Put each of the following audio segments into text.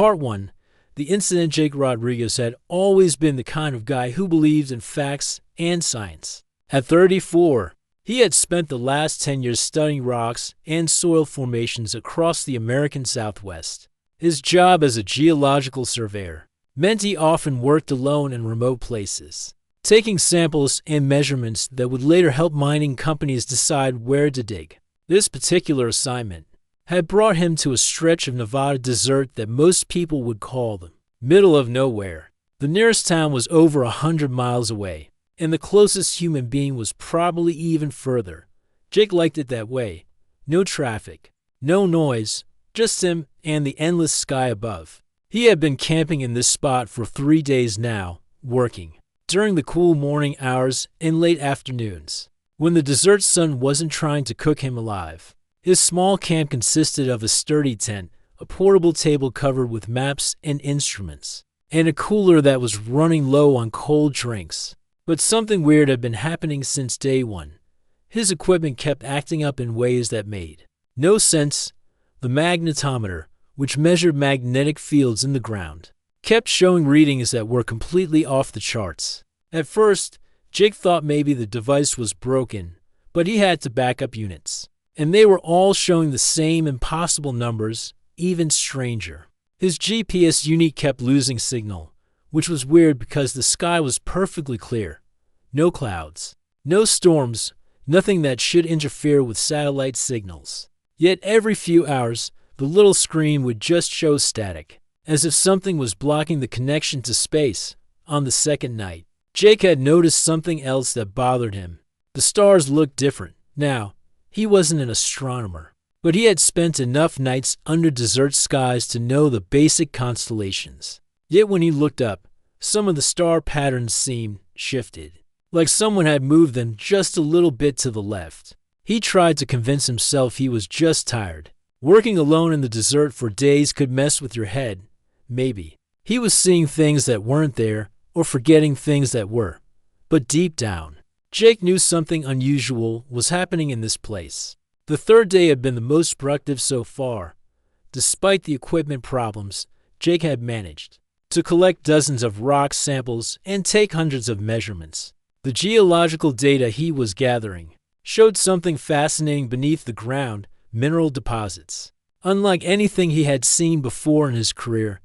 Part 1. The incident. Jake Rodriguez had always been the kind of guy who believed in facts and science. At 34, he had spent the last 10 years studying rocks and soil formations across the American Southwest. His job as a geological surveyor meant he often worked alone in remote places, taking samples and measurements that would later help mining companies decide where to dig. This particular assignment had brought him to a stretch of Nevada desert that most people would call the middle of nowhere. The nearest town was over 100 miles away, and the closest human being was probably even further. Jake liked it that way. No traffic, no noise, just him and the endless sky above. He had been camping in this spot for 3 days now, working during the cool morning hours and late afternoons, when the desert sun wasn't trying to cook him alive. His small camp consisted of a sturdy tent, a portable table covered with maps and instruments, and a cooler that was running low on cold drinks. But something weird had been happening since day one. His equipment kept acting up in ways that made no sense. The magnetometer, which measured magnetic fields in the ground, kept showing readings that were completely off the charts. At first, Jake thought maybe the device was broken, but he had to back up units, and they were all showing the same impossible numbers. Even stranger, his GPS unit kept losing signal, which was weird because the sky was perfectly clear. No clouds, no storms, nothing that should interfere with satellite signals. Yet every few hours, the little screen would just show static, as if something was blocking the connection to space. On the second night, Jake had noticed something else that bothered him. The stars looked different. Now, he wasn't an astronomer, but he had spent enough nights under desert skies to know the basic constellations. Yet when he looked up, some of the star patterns seemed shifted, like someone had moved them just a little bit to the left. He tried to convince himself he was just tired. Working alone in the desert for days could mess with your head. Maybe he was seeing things that weren't there or forgetting things that were. But deep down, Jake knew something unusual was happening in this place. The third day had been the most productive so far. Despite the equipment problems, Jake had managed to collect dozens of rock samples and take hundreds of measurements. The geological data he was gathering showed something fascinating beneath the ground: mineral deposits. Unlike anything he had seen before in his career,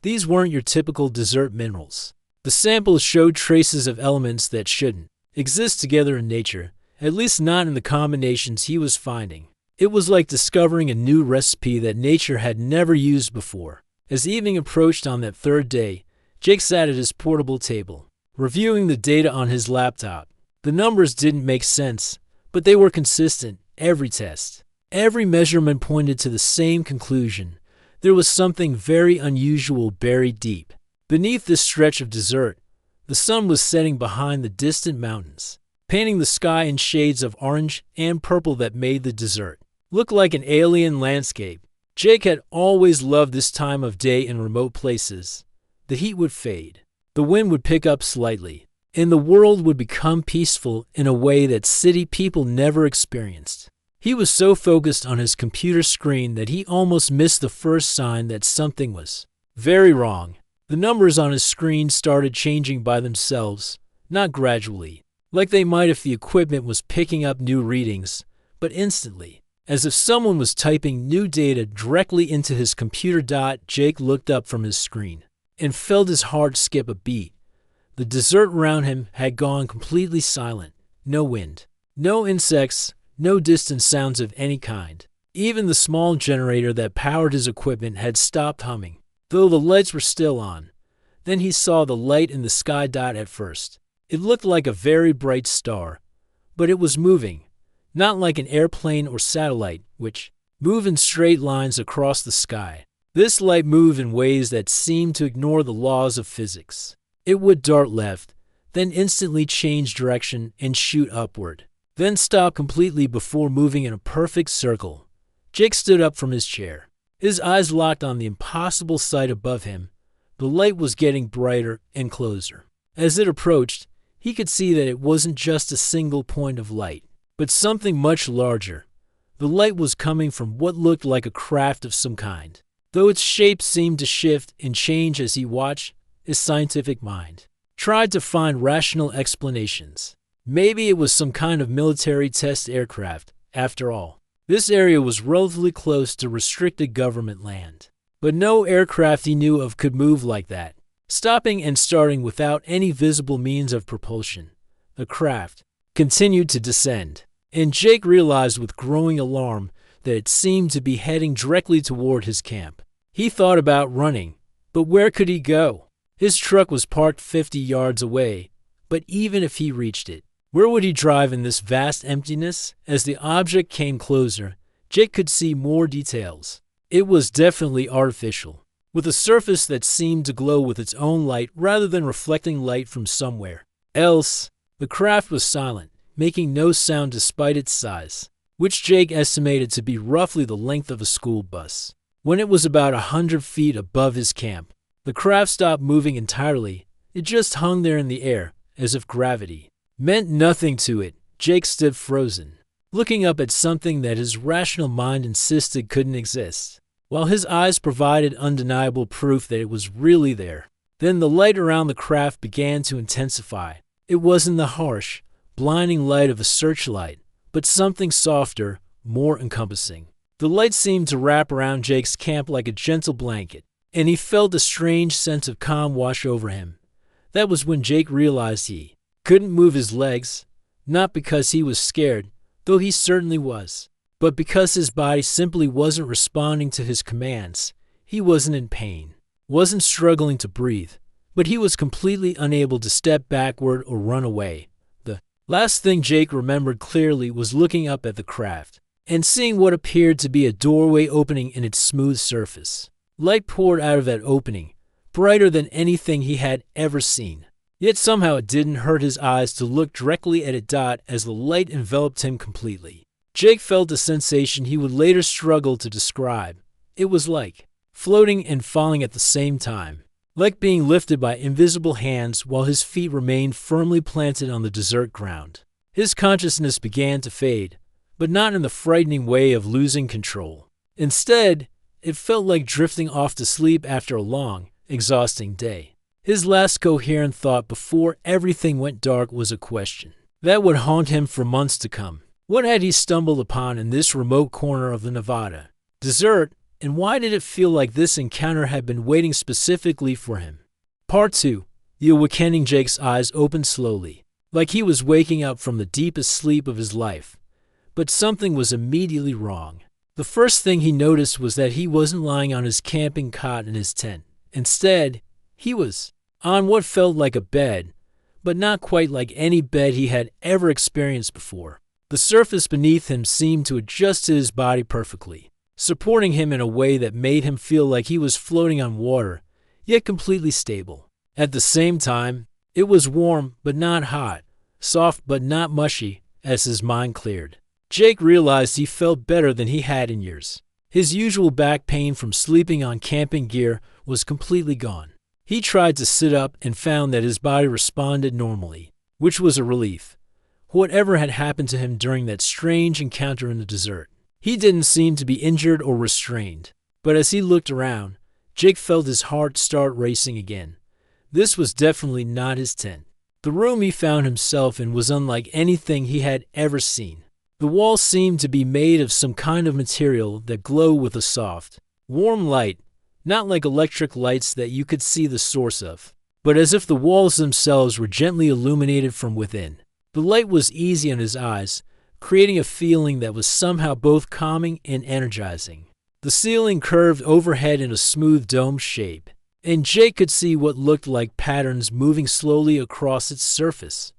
these weren't your typical desert minerals. The samples showed traces of elements that shouldn't exist together in nature, at least not in the combinations he was finding. It was like discovering a new recipe that nature had never used before. As evening approached on that third day, Jake sat at his portable table, reviewing the data on his laptop. The numbers didn't make sense, but they were consistent. Every test, every measurement pointed to the same conclusion. There was something very unusual buried deep beneath this stretch of desert. The sun was setting behind the distant mountains, painting the sky in shades of orange and purple that made the desert look like an alien landscape. Jake had always loved this time of day in remote places. The heat would fade, the wind would pick up slightly, and the world would become peaceful in a way that city people never experienced. He was so focused on his computer screen that he almost missed the first sign that something was very wrong. The numbers on his screen started changing by themselves, not gradually, like they might if the equipment was picking up new readings, but instantly, as if someone was typing new data directly into his computer. Jake looked up from his screen and felt his heart skip a beat. The desert around him had gone completely silent. No wind, no insects, no distant sounds of any kind. Even the small generator that powered his equipment had stopped humming, though the lights were still on. Then he saw the light in the sky. At first, it looked like a very bright star, but it was moving, not like an airplane or satellite, which move in straight lines across the sky. This light moved in ways that seemed to ignore the laws of physics. It would dart left, then instantly change direction and shoot upward, then stop completely before moving in a perfect circle. Jake stood up from his chair, his eyes locked on the impossible sight above him. The light was getting brighter and closer. As it approached, he could see that it wasn't just a single point of light, but something much larger. The light was coming from what looked like a craft of some kind. though its shape seemed to shift and change as he watched. His scientific mind tried to find rational explanations. Maybe it was some kind of military test aircraft. After all, this area was relatively close to restricted government land. But no aircraft he knew of could move like that, stopping and starting without any visible means of propulsion. The craft continued to descend, and Jake realized with growing alarm that it seemed to be heading directly toward his camp. He thought about running, but where could he go? His truck was parked 50 yards away, but even if he reached it, where would he drive in this vast emptiness? As the object came closer, Jake could see more details. It was definitely artificial, with a surface that seemed to glow with its own light rather than reflecting light from somewhere else. The craft was silent, making no sound despite its size, which Jake estimated to be roughly the length of a school bus. When it was about 100 feet above his camp, the craft stopped moving entirely. It just hung there in the air, as if gravity meant nothing to it. Jake stood frozen, looking up at something that his rational mind insisted couldn't exist, while his eyes provided undeniable proof that it was really there. Then the light around the craft began to intensify. It wasn't the harsh, blinding light of a searchlight, but something softer, more encompassing. The light seemed to wrap around Jake's camp like a gentle blanket, and he felt a strange sense of calm wash over him. That was when Jake realized he couldn't move his legs, not because he was scared, though he certainly was, but because his body simply wasn't responding to his commands. He wasn't in pain, wasn't struggling to breathe, but he was completely unable to step backward or run away. The last thing Jake remembered clearly was looking up at the craft and seeing what appeared to be a doorway opening in its smooth surface. Light poured out of that opening, brighter than anything he had ever seen. Yet somehow it didn't hurt his eyes to look directly at it as the light enveloped him completely. Jake felt a sensation he would later struggle to describe. It was like floating and falling at the same time, like being lifted by invisible hands while his feet remained firmly planted on the desert ground. His consciousness began to fade, but not in the frightening way of losing control. Instead, it felt like drifting off to sleep after a long, exhausting day. His last coherent thought before everything went dark was a question that would haunt him for months to come. What had he stumbled upon in this remote corner of the Nevada desert, and why did it feel like this encounter had been waiting specifically for him? Part 2. The awakening. Jake's eyes opened slowly, like he was waking up from the deepest sleep of his life. But something was immediately wrong. The first thing he noticed was that he wasn't lying on his camping cot in his tent. Instead, he was on what felt like a bed, but not quite like any bed he had ever experienced before. The surface beneath him seemed to adjust to his body perfectly, supporting him in a way that made him feel like he was floating on water, yet completely stable. At the same time, it was warm but not hot, soft but not mushy. As his mind cleared, Jake realized he felt better than he had in years. His usual back pain from sleeping on camping gear was completely gone. He tried to sit up and found that his body responded normally, which was a relief. Whatever had happened to him during that strange encounter in the desert, he didn't seem to be injured or restrained. But as he looked around, Jake felt his heart start racing again. This was definitely not his tent. The room he found himself in was unlike anything he had ever seen. The walls seemed to be made of some kind of material that glowed with a soft, warm light, not like electric lights that you could see the source of, but as if the walls themselves were gently illuminated from within. The light was easy on his eyes, creating a feeling that was somehow both calming and energizing. The ceiling curved overhead in a smooth dome shape, and Jake could see what looked like patterns moving slowly across its surface.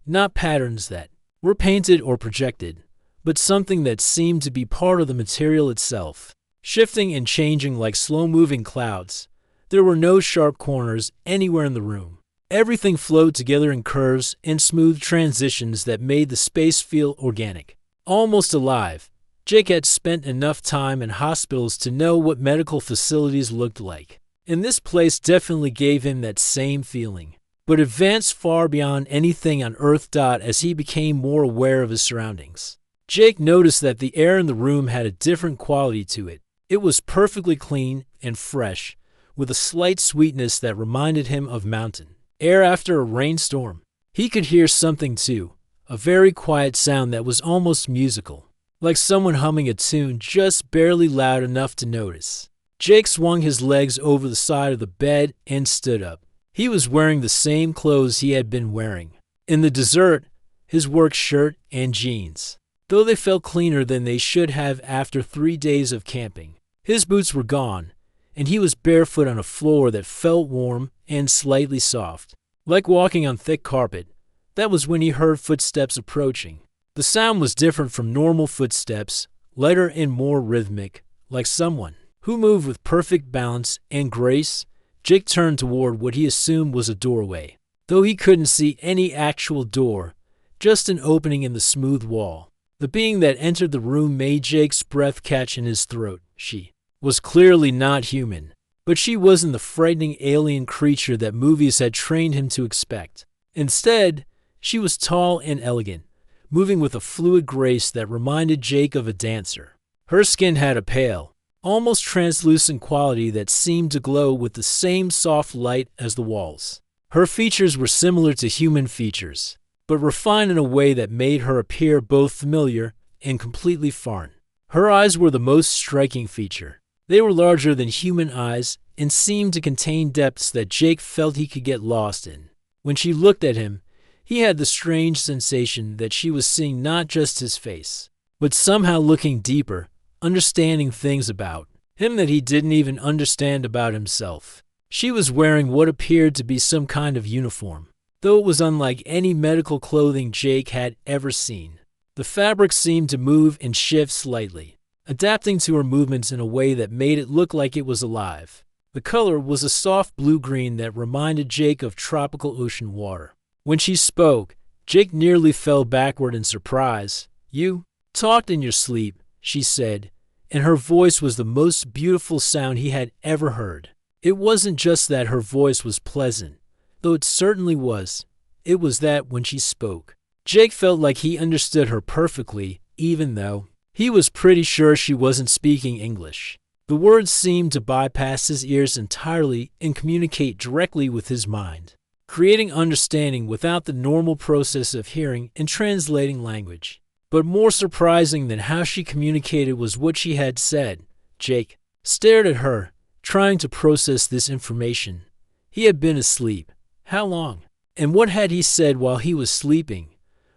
Not patterns that were painted or projected, but something that seemed to be part of the material itself, shifting and changing like slow-moving clouds. There were no sharp corners anywhere in the room. Everything flowed together in curves and smooth transitions that made the space feel organic, almost alive. Jake had spent enough time in hospitals to know what medical facilities looked like, and this place definitely gave him that same feeling, but advanced far beyond anything on Earth. As he became more aware of his surroundings, Jake noticed that the air in the room had a different quality to it. It was perfectly clean and fresh, with a slight sweetness that reminded him of mountain air after a rainstorm. He could hear something too, a very quiet sound that was almost musical, like someone humming a tune just barely loud enough to notice. Jake swung his legs over the side of the bed and stood up. He was wearing the same clothes he had been wearing in the desert, his work shirt and jeans, though they felt cleaner than they should have after 3 days of camping. His boots were gone, and he was barefoot on a floor that felt warm and slightly soft, like walking on thick carpet. That was when he heard footsteps approaching. The sound was different from normal footsteps, lighter and more rhythmic, like someone who moved with perfect balance and grace. Jake turned toward what he assumed was a doorway, though he couldn't see any actual door, just an opening in the smooth wall. The being that entered the room made Jake's breath catch in his throat. She was clearly not human, but she wasn't the frightening alien creature that movies had trained him to expect. Instead, she was tall and elegant, moving with a fluid grace that reminded Jake of a dancer. Her skin had a pale, almost translucent quality that seemed to glow with the same soft light as the walls. Her features were similar to human features, but refined in a way that made her appear both familiar and completely foreign. Her eyes were the most striking feature. They were larger than human eyes and seemed to contain depths that Jake felt he could get lost in. When she looked at him, he had the strange sensation that she was seeing not just his face, but somehow looking deeper, understanding things about him that he didn't even understand about himself. She was wearing what appeared to be some kind of uniform, though it was unlike any medical clothing Jake had ever seen. The fabric seemed to move and shift slightly, adapting to her movements in a way that made it look like it was alive. The color was a soft blue-green that reminded Jake of tropical ocean water. When she spoke, Jake nearly fell backward in surprise. "You talked in your sleep," she said, and her voice was the most beautiful sound he had ever heard. It wasn't just that her voice was pleasant, though it certainly was. It was that when she spoke, Jake felt like he understood her perfectly, even though he was pretty sure she wasn't speaking English. The words seemed to bypass his ears entirely and communicate directly with his mind, creating understanding without the normal process of hearing and translating language. But more surprising than how she communicated was what she had said. Jake stared at her, trying to process this information. He had been asleep. How long? And what had he said while he was sleeping?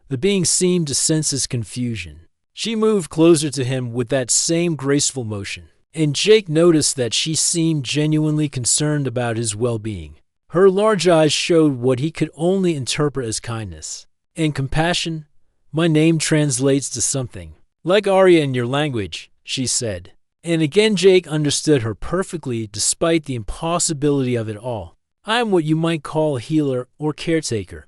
The being seemed to sense his confusion. She moved closer to him with that same graceful motion, and Jake noticed that she seemed genuinely concerned about his well-being. Her large eyes showed what he could only interpret as kindness and compassion. "My name translates to something like Arya in your language," she said. And again Jake understood her perfectly despite the impossibility of it all. "I am what you might call a healer or caretaker.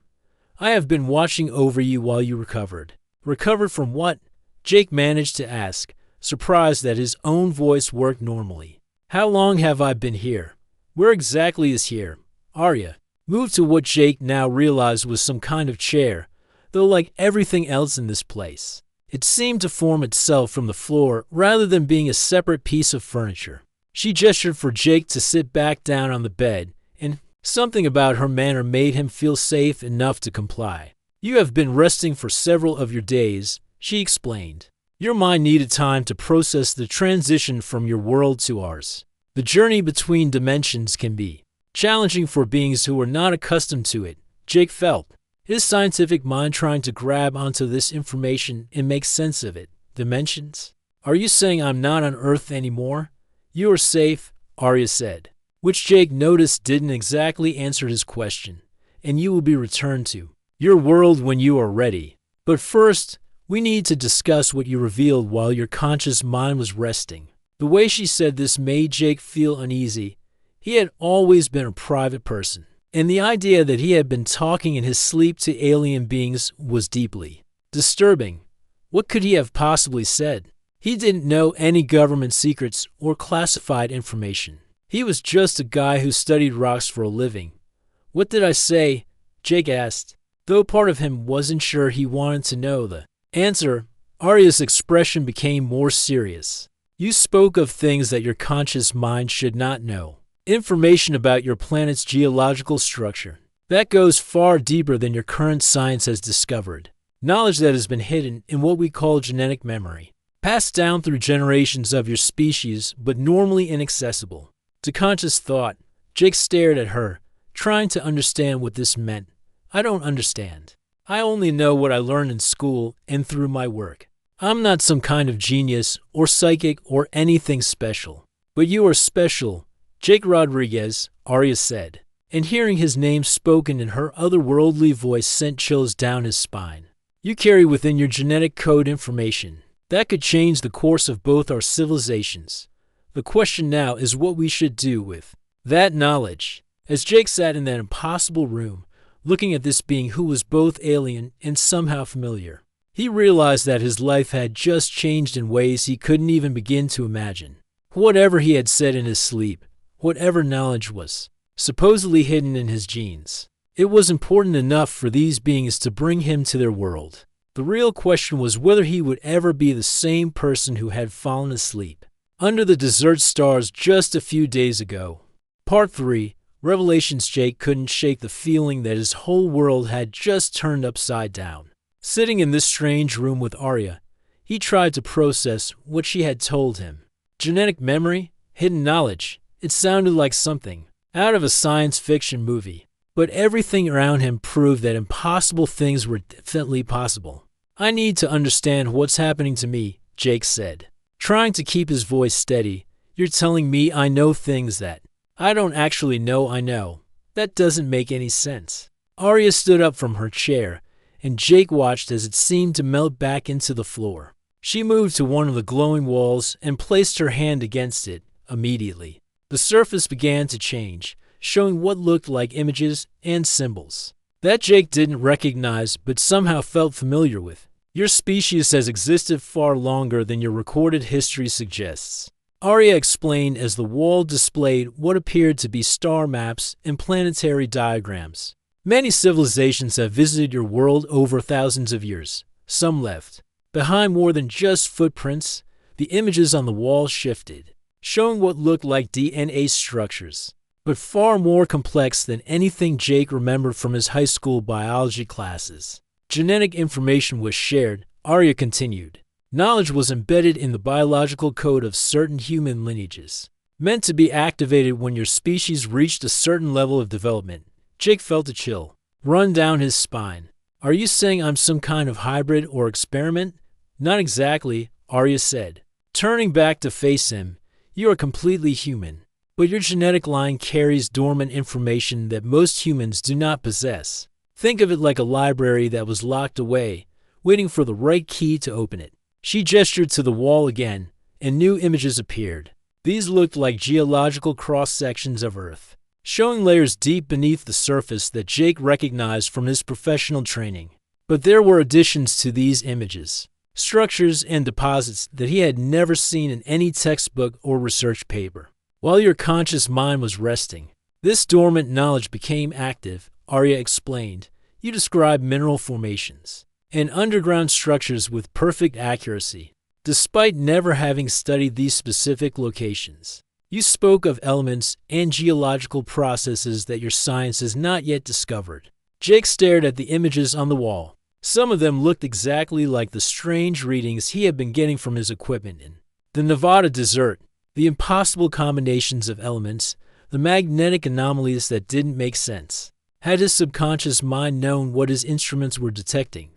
I have been watching over you while you recovered." "Recovered from what?" Jake managed to ask, surprised that his own voice worked normally. "How long have I been here? Where exactly is here?" Arya moved to what Jake now realized was some kind of chair, though like everything else in this place, it seemed to form itself from the floor rather than being a separate piece of furniture. She gestured for Jake to sit back down on the bed, and something about her manner made him feel safe enough to comply. "You have been resting for several of your days," she explained. "Your mind needed time to process the transition from your world to ours. The journey between dimensions can be challenging for beings who are not accustomed to it." Jake felt his scientific mind trying to grab onto this information and make sense of it. "Dimensions? Are you saying I'm not on Earth anymore?" "You are safe," Arya said, which Jake noticed didn't exactly answer his question. "And you will be returned to your world when you are ready. But first, we need to discuss what you revealed while your conscious mind was resting." The way she said this made Jake feel uneasy. He had always been a private person, and the idea that he had been talking in his sleep to alien beings was deeply disturbing. What could he have possibly said? He didn't know any government secrets or classified information. He was just a guy who studied rocks for a living. "What did I say?" Jake asked, though part of him wasn't sure he wanted to know the answer. Arya's expression became more serious. You spoke of things that your conscious mind should not know. Information about your planet's geological structure. That goes far deeper than your current science has discovered. Knowledge that has been hidden in what we call genetic memory. Passed down through generations of your species, but normally inaccessible to conscious thought. Jake stared at her, trying to understand what this meant. I don't understand. I only know what I learned in school and through my work. I'm not some kind of genius or psychic or anything special. But you are special, Jake Rodriguez, Arya said, and hearing his name spoken in her otherworldly voice sent chills down his spine. You carry within your genetic code information that could change the course of both our civilizations. The question now is what we should do with that knowledge. As Jake sat in that impossible room, looking at this being who was both alien and somehow familiar, he realized that his life had just changed in ways he couldn't even begin to imagine. Whatever he had said in his sleep, whatever knowledge was supposedly hidden in his genes, it was important enough for these beings to bring him to their world. The real question was whether he would ever be the same person who had fallen asleep under the desert stars just a few days ago. Part 3. Revelations. Jake couldn't shake the feeling that his whole world had just turned upside down. Sitting in this strange room with Arya, he tried to process what she had told him. Genetic memory, hidden knowledge. It sounded like something out of a science fiction movie. But everything around him proved that impossible things were definitely possible. I need to understand what's happening to me, Jake said, trying to keep his voice steady. You're telling me I know things that I don't actually know I know. That doesn't make any sense. Arya stood up from her chair, and Jake watched as it seemed to melt back into the floor. She moved to one of the glowing walls and placed her hand against it. Immediately, the surface began to change, showing what looked like images and symbols that Jake didn't recognize but somehow felt familiar with. Your species has existed far longer than your recorded history suggests, Arya explained as the wall displayed what appeared to be star maps and planetary diagrams. Many civilizations have visited your world over thousands of years. Some left behind more than just footprints. The images on the wall shifted, showing what looked like DNA structures, but far more complex than anything Jake remembered from his high school biology classes. Genetic information was shared, Arya continued. Knowledge was embedded in the biological code of certain human lineages, meant to be activated when your species reached a certain level of development. Jake felt a chill run down his spine. Are you saying I'm some kind of hybrid or experiment? Not exactly, Arya said, turning back to face him. You are completely human, but your genetic line carries dormant information that most humans do not possess. Think of it like a library that was locked away, waiting for the right key to open it. She gestured to the wall again, and new images appeared. These looked like geological cross-sections of Earth, showing layers deep beneath the surface that Jake recognized from his professional training. But there were additions to these images, structures and deposits that he had never seen in any textbook or research paper. While your conscious mind was resting, this dormant knowledge became active, Arya explained. You described mineral formations and underground structures with perfect accuracy, despite never having studied these specific locations. You spoke of elements and geological processes that your science has not yet discovered. Jake stared at the images on the wall. Some of them looked exactly like the strange readings he had been getting from his equipment in the Nevada desert. The impossible combinations of elements, the magnetic anomalies that didn't make sense. Had his subconscious mind known what his instruments were detecting?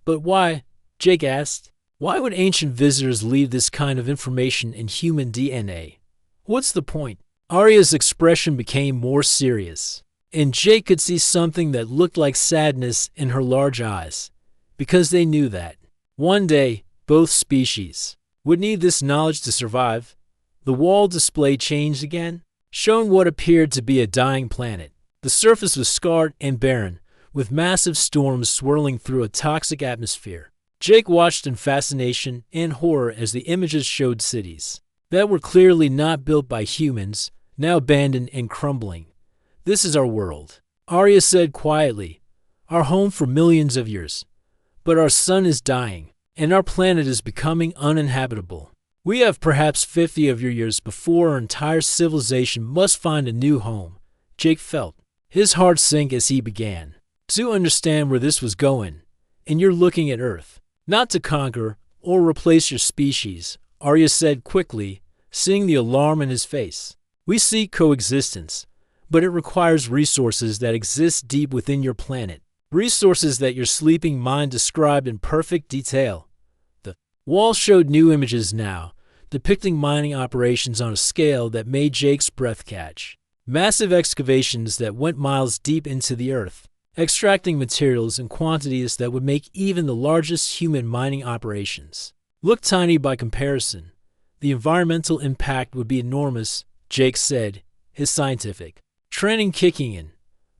But why, Jake asked, why would ancient visitors leave this kind of information in human DNA? What's the point? Arya's expression became more serious, and Jake could see something that looked like sadness in her large eyes, because they knew that one day both species would need this knowledge to survive. The wall display changed again, showing what appeared to be a dying planet. The surface was scarred and barren, with massive storms swirling through a toxic atmosphere. Jake watched in fascination and horror as the images showed cities that were clearly not built by humans, now abandoned and crumbling. This is our world, Arya said quietly, our home for millions of years. But our sun is dying, and our planet is becoming uninhabitable. We have perhaps 50 of your years before our entire civilization must find a new home, Jake felt. His heart sank as he began to understand where this was going. And you're looking at Earth, not to conquer or replace your species, Arya said quickly, seeing the alarm in his face. We seek coexistence, but it requires resources that exist deep within your planet. Resources that your sleeping mind described in perfect detail. The wall showed new images now, depicting mining operations on a scale that made Jake's breath catch. Massive excavations that went miles deep into the earth, extracting materials in quantities that would make even the largest human mining operations look tiny by comparison. The environmental impact would be enormous, Jake said, his scientific training kicking in.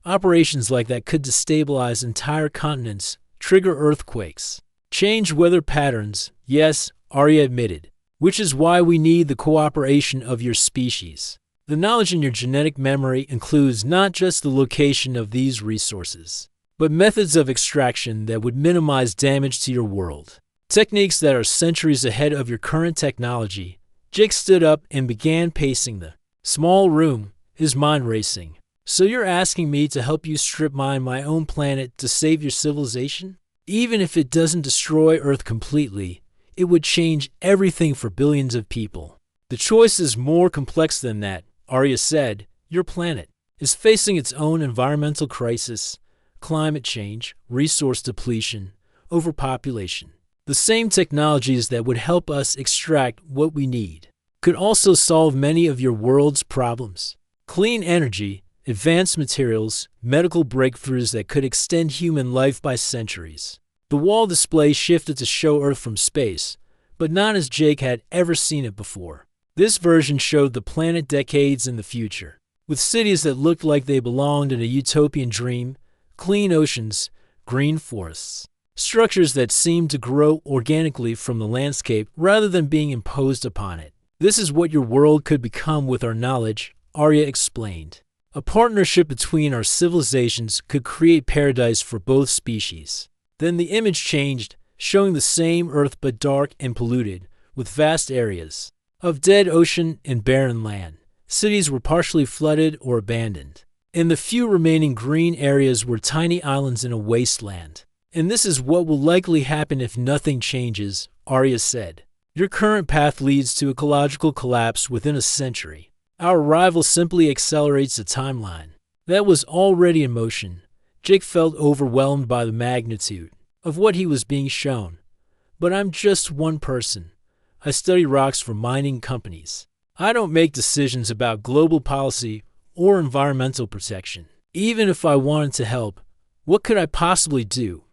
Operations like that could destabilize entire continents, trigger earthquakes, change weather patterns, yes, Arya admitted, which is why we need the cooperation of your species. The knowledge in your genetic memory includes not just the location of these resources, but methods of extraction that would minimize damage to your world. Techniques that are centuries ahead of your current technology. Jake stood up and began pacing the small room, his mind racing. So you're asking me to help you strip mine my own planet to save your civilization? Even if it doesn't destroy Earth completely, it would change everything for billions of people. The choice is more complex than that, Arya said. Your planet is facing its own environmental crisis, climate change, resource depletion, overpopulation. The same technologies that would help us extract what we need could also solve many of your world's problems. Clean energy, advanced materials, medical breakthroughs that could extend human life by centuries. The wall display shifted to show Earth from space, but not as Jake had ever seen it before. This version showed the planet decades in the future, with cities that looked like they belonged in a utopian dream, clean oceans, green forests, structures that seemed to grow organically from the landscape rather than being imposed upon it. This is what your world could become with our knowledge, Arya explained. A partnership between our civilizations could create paradise for both species. Then the image changed, showing the same Earth but dark and polluted, with vast areas of dead ocean and barren land. Cities were partially flooded or abandoned, and the few remaining green areas were tiny islands in a wasteland. And this is what will likely happen if nothing changes, Arya said. Your current path leads to ecological collapse within a century. Our arrival simply accelerates the timeline that was already in motion. Jake felt overwhelmed by the magnitude of what he was being shown. But I'm just one person. I study rocks for mining companies. I don't make decisions about global policy or environmental protection. Even if I wanted to help, what could I possibly do?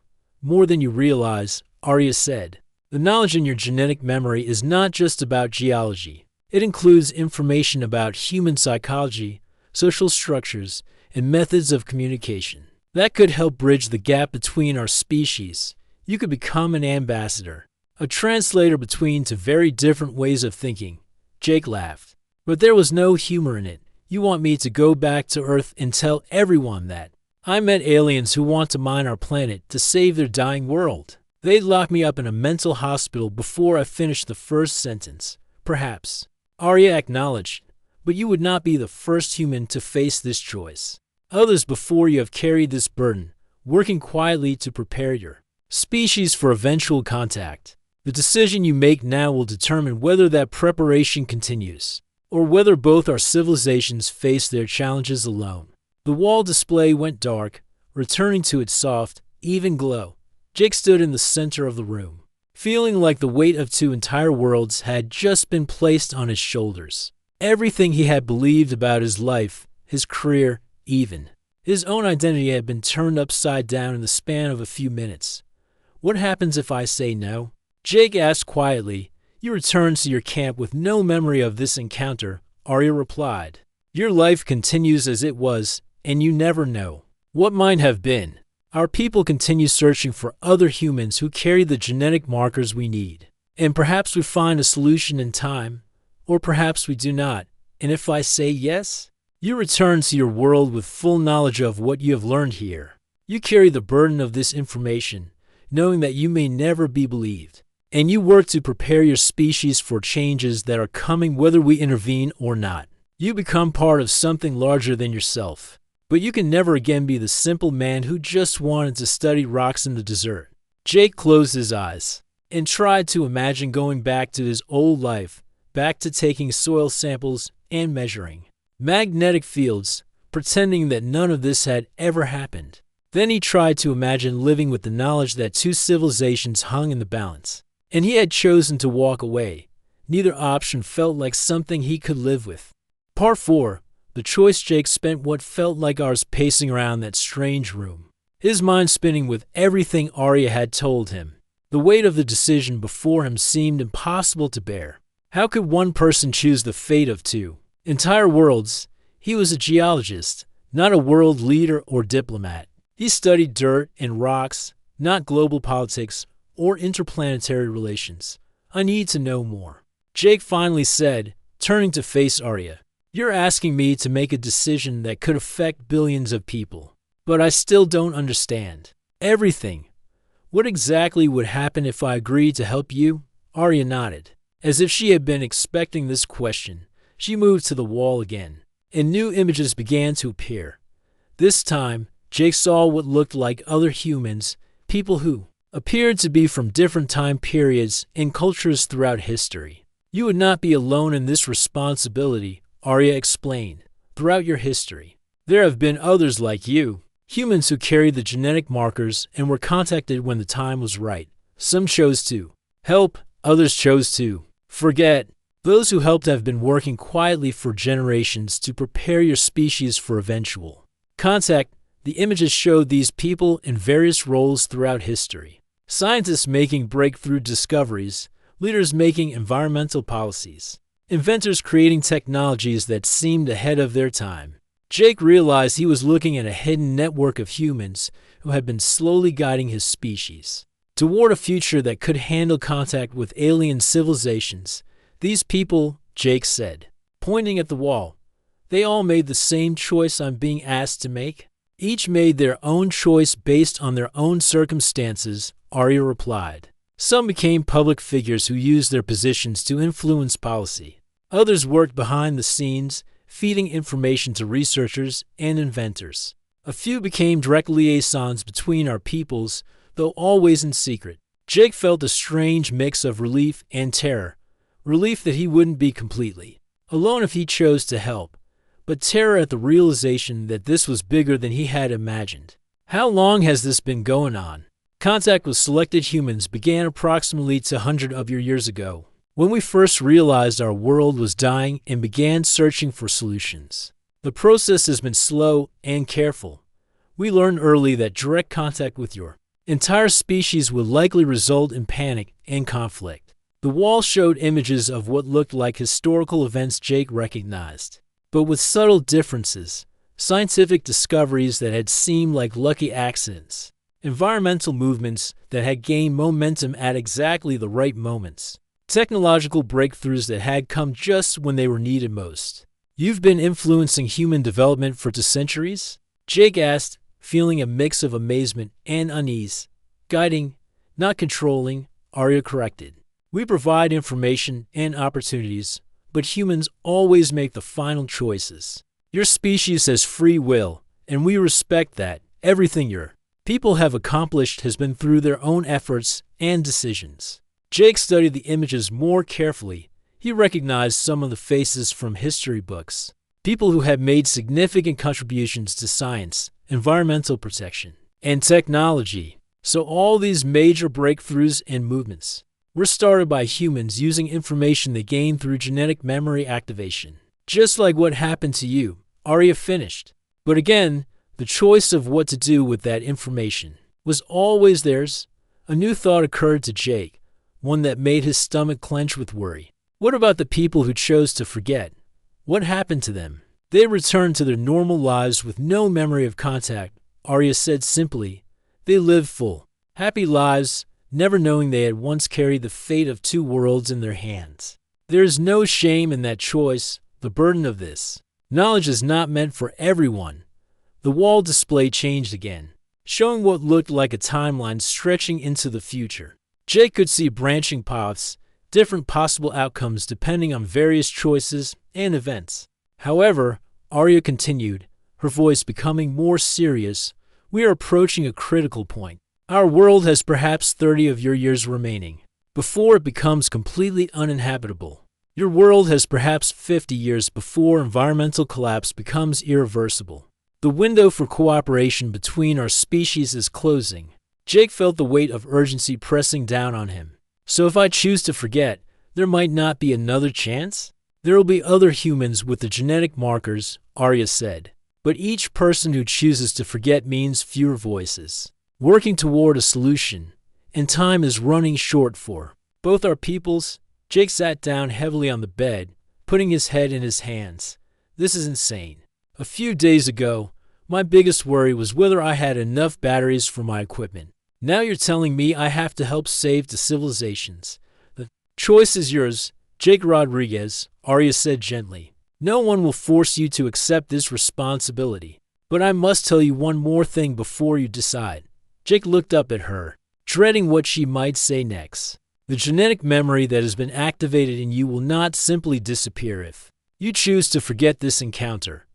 More than you realize, Arya said. The knowledge in your genetic memory is not just about geology. It includes information about human psychology, social structures, and methods of communication. That could help bridge the gap between our species. You could become an ambassador, a translator between two very different ways of thinking. Jake laughed. But there was no humor in it. You want me to go back to Earth and tell everyone that I met aliens who want to mine our planet to save their dying world. They'd lock me up in a mental hospital before I finished the first sentence. Perhaps, Arya acknowledged, but you would not be the first human to face this choice. Others before you have carried this burden, working quietly to prepare your species for eventual contact. The decision you make now will determine whether that preparation continues, or whether both our civilizations face their challenges alone. The wall display went dark, returning to its soft, even glow. Jake stood in the center of the room, feeling like the weight of two entire worlds had just been placed on his shoulders. Everything he had believed about his life, his career, even his own identity had been turned upside down in the span of a few minutes. What happens if I say no? Jake asked quietly. You returned to your camp with no memory of this encounter, Arya replied. Your life continues as it was, and you never know what might have been. Our people continue searching for other humans who carry the genetic markers we need. And perhaps we find a solution in time, or perhaps we do not. And if I say yes, you return to your world with full knowledge of what you have learned here. You carry the burden of this information, knowing that you may never be believed. and you work to prepare your species for changes that are coming whether we intervene or not. You become part of something larger than yourself. But you can never again be the simple man who just wanted to study rocks in the desert. Jake closed his eyes and tried to imagine going back to his old life, back to taking soil samples and measuring magnetic fields, pretending that none of this had ever happened. Then he tried to imagine living with the knowledge that two civilizations hung in the balance, and he had chosen to walk away. Neither option felt like something he could live with. Part 4. The choice. Jake spent what felt like hours pacing around that strange room, his mind spinning with everything Arya had told him. The weight of the decision before him seemed impossible to bear. How could one person choose the fate of two entire worlds? He was a geologist, not a world leader or diplomat. He studied dirt and rocks, not global politics or interplanetary relations. I need to know more. Jake finally said, turning to face Arya. You're asking me to make a decision that could affect billions of people. But I still don't understand. Everything. What exactly would happen if I agreed to help you? Arya nodded. As if she had been expecting this question, she moved to the wall again, and new images began to appear. This time, Jake saw what looked like other humans, people who appeared to be from different time periods and cultures throughout history. You would not be alone in this responsibility, Arya explained. Throughout your history, there have been others like you, humans who carried the genetic markers and were contacted when the time was right. Some chose to help, others chose to forget. Those who helped have been working quietly for generations to prepare your species for eventual contact. The images showed these people in various roles throughout history. Scientists making breakthrough discoveries, leaders making environmental policies, inventors creating technologies that seemed ahead of their time. Jake realized he was looking at a hidden network of humans who had been slowly guiding his species toward a future that could handle contact with alien civilizations. These people, Jake said, pointing at the wall, they all made the same choice I'm being asked to make? Each made their own choice based on their own circumstances, Arya replied. Some became public figures who used their positions to influence policy. Others worked behind the scenes, feeding information to researchers and inventors. A few became direct liaisons between our peoples, though always in secret. Jake felt a strange mix of relief and terror. Relief that he wouldn't be completely alone if he chose to help, but terror at the realization that this was bigger than he had imagined. How long has this been going on? Contact with selected humans began approximately 200 of your years ago, when we first realized our world was dying and began searching for solutions. The process has been slow and careful. We learned early that direct contact with your entire species would likely result in panic and conflict. The wall showed images of what looked like historical events Jake recognized, but with subtle differences. Scientific discoveries that had seemed like lucky accidents. Environmental movements that had gained momentum at exactly the right moments. Technological breakthroughs that had come just when they were needed most. You've been influencing human development for 2 centuries? Jake asked, feeling a mix of amazement and unease. Guiding, not controlling, Arya corrected. We provide information and opportunities, but humans always make the final choices. Your species has free will, and we respect that. Everything your people have accomplished has been through their own efforts and decisions. Jake studied the images more carefully. He recognized some of the faces from history books, people who had made significant contributions to science, environmental protection, and technology. So all these major breakthroughs and movements were started by humans using information they gained through genetic memory activation. Just like what happened to you, Arya finished. But again, the choice of what to do with that information was always theirs. A new thought occurred to Jake, one that made his stomach clench with worry. What about the people who chose to forget? What happened to them? They returned to their normal lives with no memory of contact, Arya said simply. They lived full, happy lives, never knowing they had once carried the fate of 2 worlds in their hands. There is no shame in that choice. The burden of this knowledge is not meant for everyone. The wall display changed again, showing what looked like a timeline stretching into the future. Jake could see branching paths, different possible outcomes depending on various choices and events. However, Arya continued, her voice becoming more serious, we are approaching a critical point. Our world has perhaps 30 of your years remaining, before it becomes completely uninhabitable. Your world has perhaps 50 years before environmental collapse becomes irreversible. The window for cooperation between our species is closing. Jake felt the weight of urgency pressing down on him. So if I choose to forget, there might not be another chance? There will be other humans with the genetic markers, Arya said. But each person who chooses to forget means fewer voices, working toward a solution, and time is running short for both our peoples. Jake sat down heavily on the bed, putting his head in his hands. This is insane. A few days ago, my biggest worry was whether I had enough batteries for my equipment. Now you're telling me I have to help save the civilizations. The choice is yours, Jake Rodriguez, Arya said gently. No one will force you to accept this responsibility. But I must tell you one more thing before you decide. Jake looked up at her, dreading what she might say next. The genetic memory that has been activated in you will not simply disappear if you choose to forget this encounter.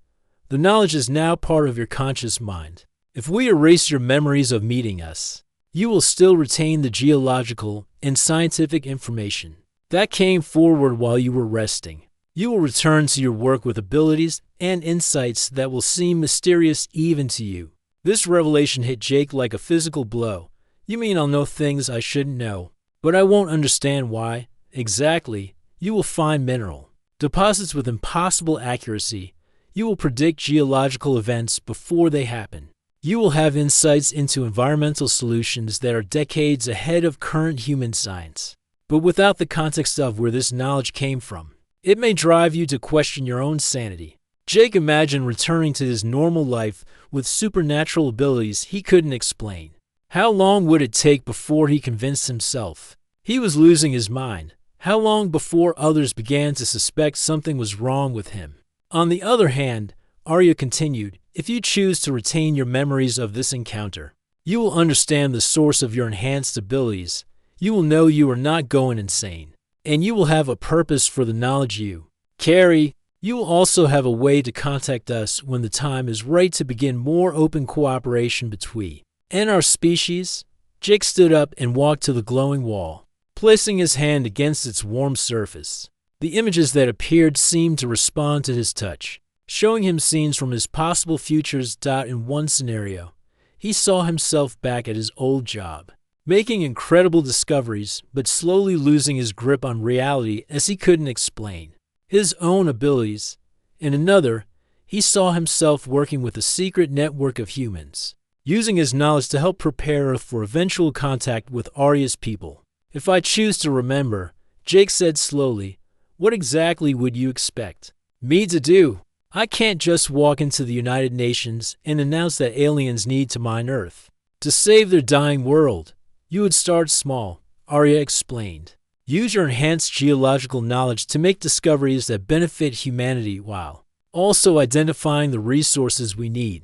The knowledge is now part of your conscious mind. If we erase your memories of meeting us, you will still retain the geological and scientific information that came forward while you were resting. You will return to your work with abilities and insights that will seem mysterious even to you. This revelation hit Jake like a physical blow. You mean I'll know things I shouldn't know, but I won't understand why? Exactly. You will find mineral deposits with impossible accuracy. You will predict geological events before they happen. You will have insights into environmental solutions that are decades ahead of current human science. But without the context of where this knowledge came from, it may drive you to question your own sanity. Jake imagined returning to his normal life with supernatural abilities he couldn't explain. How long would it take before he convinced himself he was losing his mind? How long before others began to suspect something was wrong with him? On the other hand, Arya continued, if you choose to retain your memories of this encounter, you will understand the source of your enhanced abilities. You will know you are not going insane, and you will have a purpose for the knowledge you carry. You will also have a way to contact us when the time is right to begin more open cooperation between and our species. Jake stood up and walked to the glowing wall, placing his hand against its warm surface. The images that appeared seemed to respond to his touch, showing him scenes from his possible futures. In one scenario, he saw himself back at his old job, making incredible discoveries, but slowly losing his grip on reality as he couldn't explain his own abilities. In another, he saw himself working with a secret network of humans, using his knowledge to help prepare Earth for eventual contact with Arya's people. If I choose to remember, Jake said slowly, what exactly would you expect me to do? I can't just walk into the United Nations and announce that aliens need to mine Earth to save their dying world. You would start small, Arya explained. Use your enhanced geological knowledge to make discoveries that benefit humanity while also identifying the resources we need.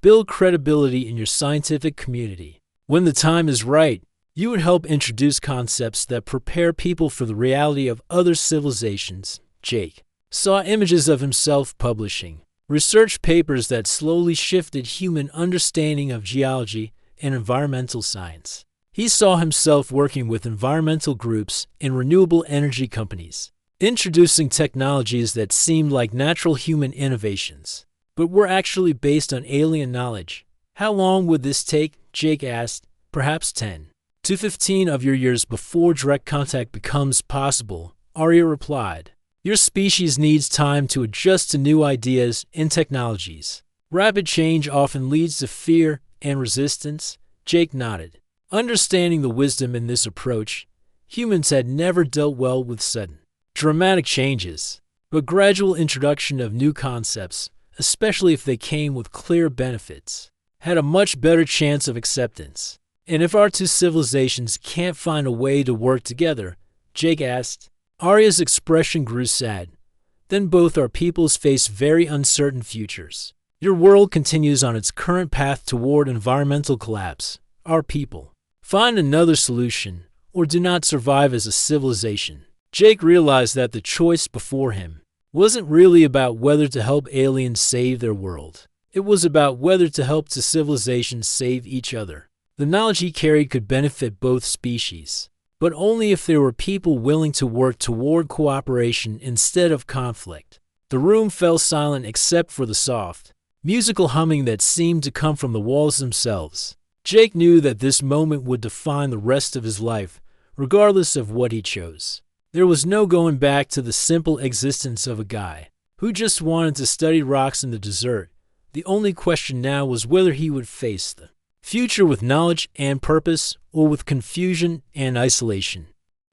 Build credibility in your scientific community. When the time is right, you would help introduce concepts that prepare people for the reality of other civilizations. Jake saw images of himself publishing research papers that slowly shifted human understanding of geology and environmental science. He saw himself working with environmental groups and renewable energy companies, introducing technologies that seemed like natural human innovations, but were actually based on alien knowledge. How long would this take? Jake asked. Perhaps 10 to 15 of your years before direct contact becomes possible, Arya replied. Your species needs time to adjust to new ideas and technologies. Rapid change often leads to fear and resistance. Jake nodded, understanding the wisdom in this approach. Humans had never dealt well with sudden, dramatic changes, but gradual introduction of new concepts, especially if they came with clear benefits, had a much better chance of acceptance. And if our two civilizations can't find a way to work together, Jake asked. Arya's expression grew sad. Then both our peoples face very uncertain futures. Your world continues on its current path toward environmental collapse. Our people find another solution, or do not survive as a civilization. Jake realized that the choice before him wasn't really about whether to help aliens save their world. It was about whether to help the civilizations save each other. The knowledge he carried could benefit both species, but only if there were people willing to work toward cooperation instead of conflict. The room fell silent except for the soft, musical humming that seemed to come from the walls themselves. Jake knew that this moment would define the rest of his life, regardless of what he chose. There was no going back to the simple existence of a guy who just wanted to study rocks in the desert. The only question now was whether he would face the future with knowledge and purpose, or with confusion and isolation.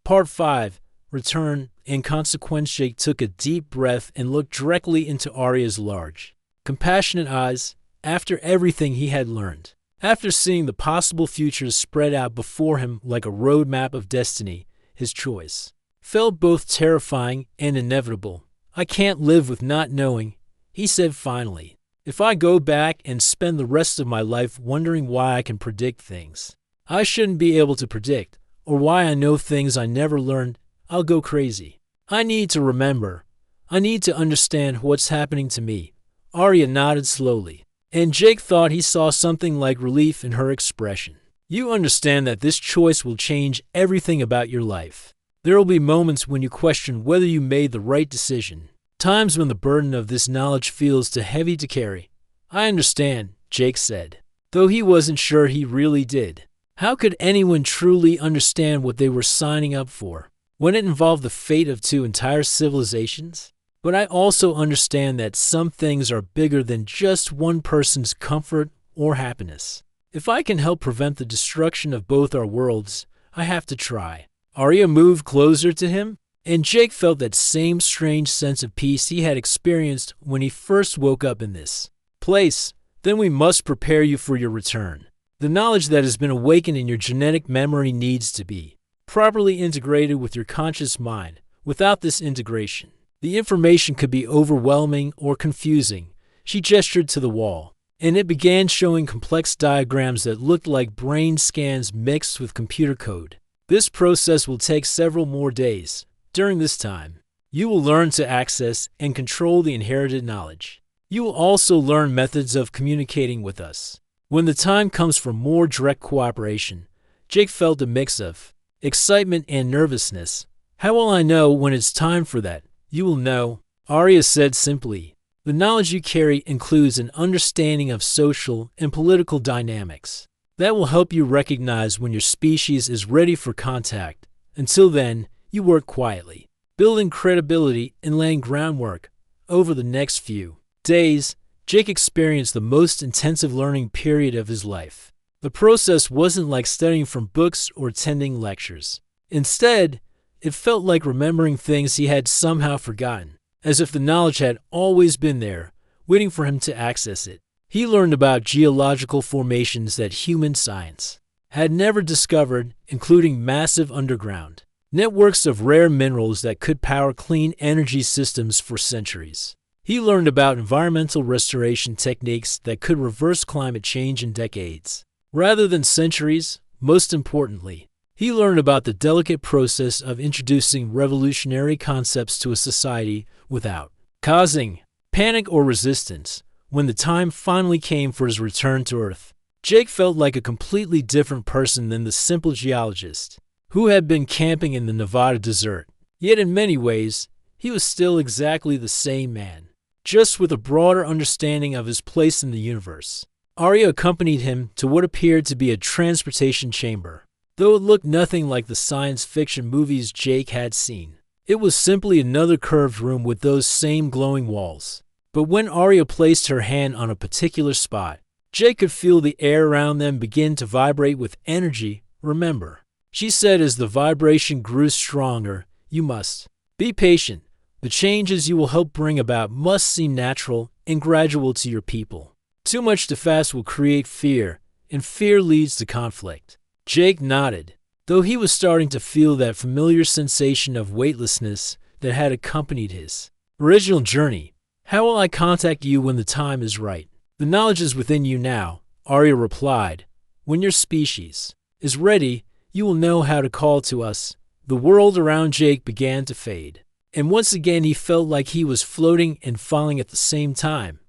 Part 5. Return. In consequence, Jake took a deep breath and looked directly into Arya's large, compassionate eyes. After everything he had learned, after seeing the possible futures spread out before him like a roadmap of destiny, his choice felt both terrifying and inevitable. "I can't live with not knowing," he said finally. "If I go back and spend the rest of my life wondering why I can predict things I shouldn't be able to predict, or why I know things I never learned, I'll go crazy. I need to remember. I need to understand what's happening to me." Arya nodded slowly, and Jake thought he saw something like relief in her expression. "You understand that this choice will change everything about your life. There will be moments when you question whether you made the right decision. Times when the burden of this knowledge feels too heavy to carry." "I understand," Jake said, though he wasn't sure he really did. How could anyone truly understand what they were signing up for when it involved the fate of two entire civilizations? "But I also understand that some things are bigger than just one person's comfort or happiness. If I can help prevent the destruction of both our worlds, I have to try." Arya moved closer to him, and Jake felt that same strange sense of peace he had experienced when he first woke up in this place. "Then we must prepare you for your return. The knowledge that has been awakened in your genetic memory needs to be properly integrated with your conscious mind. Without this integration, the information could be overwhelming or confusing." She gestured to the wall, and it began showing complex diagrams that looked like brain scans mixed with computer code. "This process will take several more days. During this time, you will learn to access and control the inherited knowledge. You will also learn methods of communicating with us. When the time comes for more direct cooperation." Jake felt a mix of excitement and nervousness. "How will I know when it's time for that?" "You will know," Arya said simply. "The knowledge you carry includes an understanding of social and political dynamics that will help you recognize when your species is ready for contact. Until then, you work quietly, building credibility and laying groundwork." Over the next few days, Jake experienced the most intensive learning period of his life. The process wasn't like studying from books or attending lectures. Instead, it felt like remembering things he had somehow forgotten, as if the knowledge had always been there, waiting for him to access it. He learned about geological formations that human science had never discovered, including massive underground networks of rare minerals that could power clean energy systems for centuries. He learned about environmental restoration techniques that could reverse climate change in decades, rather than centuries. Most importantly, he learned about the delicate process of introducing revolutionary concepts to a society without causing panic or resistance. When the time finally came for his return to Earth, Jake felt like a completely different person than the simple geologist who had been camping in the Nevada desert. Yet in many ways, he was still exactly the same man, just with a broader understanding of his place in the universe. Arya accompanied him to what appeared to be a transportation chamber, though it looked nothing like the science fiction movies Jake had seen. It was simply another curved room with those same glowing walls. But when Arya placed her hand on a particular spot, Jake could feel the air around them begin to vibrate with energy. "Remember," she said as the vibration grew stronger, "you must be patient. The changes you will help bring about must seem natural and gradual to your people. Too much too fast will create fear, and fear leads to conflict." Jake nodded, though he was starting to feel that familiar sensation of weightlessness that had accompanied his original journey. "How will I contact you when the time is right?" "The knowledge is within you now," Arya replied. "When your species is ready, you will know how to call to us." The world around Jake began to fade, and once again he felt like he was floating and falling at the same time.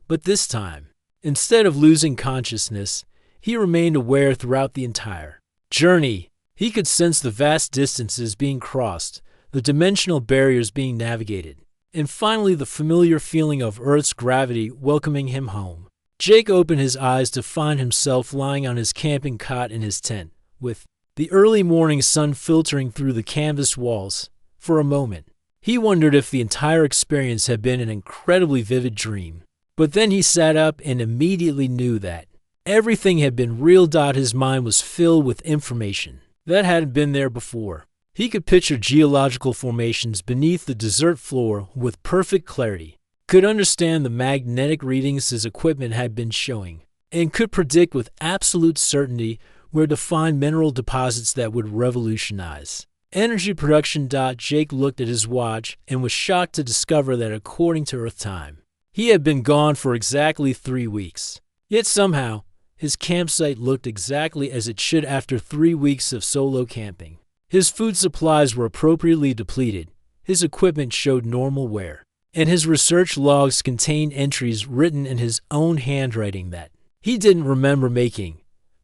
But this time, instead of losing consciousness, he remained aware throughout the entire journey. He could sense the vast distances being crossed, the dimensional barriers being navigated, and finally the familiar feeling of Earth's gravity welcoming him home. Jake opened his eyes to find himself lying on his camping cot in his tent, with the early morning sun filtering through the canvas walls. For a moment, he wondered if the entire experience had been an incredibly vivid dream. But then he sat up and immediately knew that everything had been real. His mind was filled with information that hadn't been there before. He could picture geological formations beneath the desert floor with perfect clarity, could understand the magnetic readings his equipment had been showing, and could predict with absolute certainty where to find mineral deposits that would revolutionize energy production. Jake looked at his watch and was shocked to discover that according to Earth time, he had been gone for exactly 3 weeks. Yet somehow, his campsite looked exactly as it should after 3 weeks of solo camping. His food supplies were appropriately depleted, his equipment showed normal wear, and his research logs contained entries written in his own handwriting that he didn't remember making.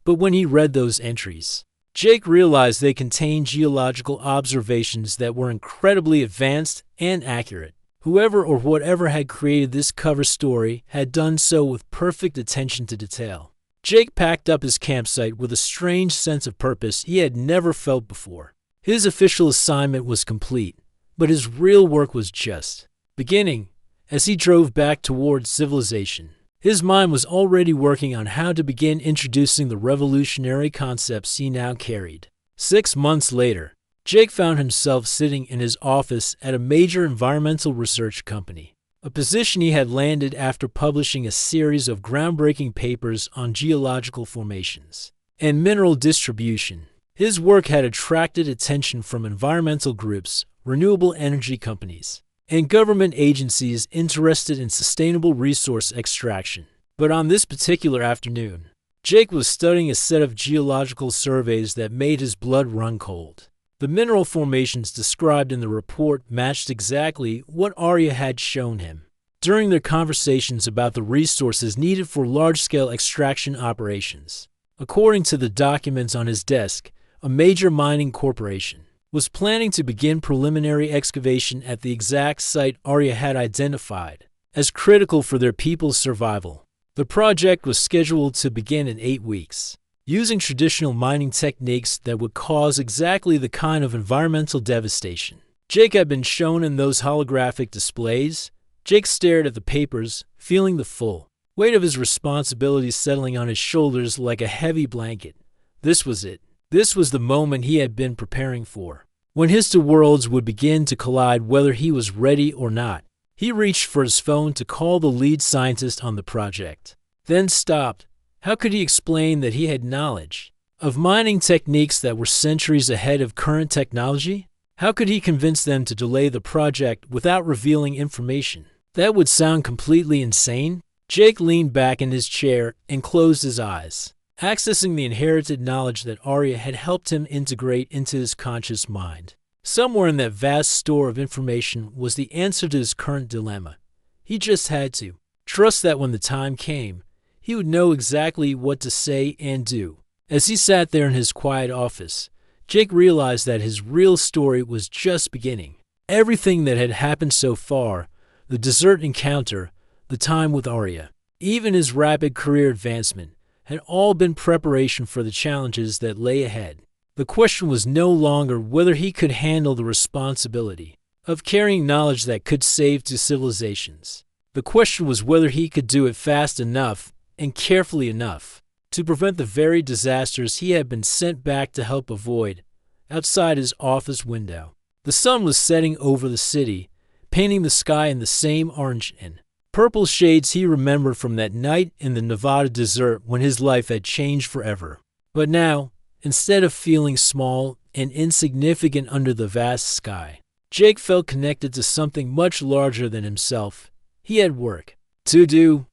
But when he read those entries, Jake realized they contained geological observations that were incredibly advanced and accurate. Whoever or whatever had created this cover story had done so with perfect attention to detail. Jake packed up his campsite with a strange sense of purpose he had never felt before. His official assignment was complete, but his real work was just beginning. As he drove back towards civilization, his mind was already working on how to begin introducing the revolutionary concepts he now carried. 6 months later, Jake found himself sitting in his office at a major environmental research company, a position he had landed after publishing a series of groundbreaking papers on geological formations and mineral distribution. His work had attracted attention from environmental groups, renewable energy companies, and government agencies interested in sustainable resource extraction. But on this particular afternoon, Jake was studying a set of geological surveys that made his blood run cold. The mineral formations described in the report matched exactly what Arya had shown him during their conversations about the resources needed for large-scale extraction operations. According to the documents on his desk, a major mining corporation was planning to begin preliminary excavation at the exact site Arya had identified as critical for their people's survival. The project was scheduled to begin in 8 weeks, using traditional mining techniques that would cause exactly the kind of environmental devastation Jake had been shown in those holographic displays. Jake stared at the papers, feeling the full weight of his responsibilities settling on his shoulders like a heavy blanket. This was it. This was the moment he had been preparing for, when his two worlds would begin to collide whether he was ready or not. He reached for his phone to call the lead scientist on the project, then stopped. How could he explain that he had knowledge of mining techniques that were centuries ahead of current technology? How could he convince them to delay the project without revealing information? That would sound completely insane. Jake leaned back in his chair and closed his eyes, accessing the inherited knowledge that Arya had helped him integrate into his conscious mind. Somewhere in that vast store of information was the answer to his current dilemma. He just had to trust that when the time came, he would know exactly what to say and do. As he sat there in his quiet office, Jake realized that his real story was just beginning. Everything that had happened so far, the desert encounter, the time with Arya, even his rapid career advancement, had all been preparation for the challenges that lay ahead. The question was no longer whether he could handle the responsibility of carrying knowledge that could save two civilizations. The question was whether he could do it fast enough and carefully enough to prevent the very disasters he had been sent back to help avoid. Outside his office window, the sun was setting over the city, painting the sky in the same orange and purple shades he remembered from that night in the Nevada desert when his life had changed forever. But now, instead of feeling small and insignificant under the vast sky, Jake felt connected to something much larger than himself. He had work to do,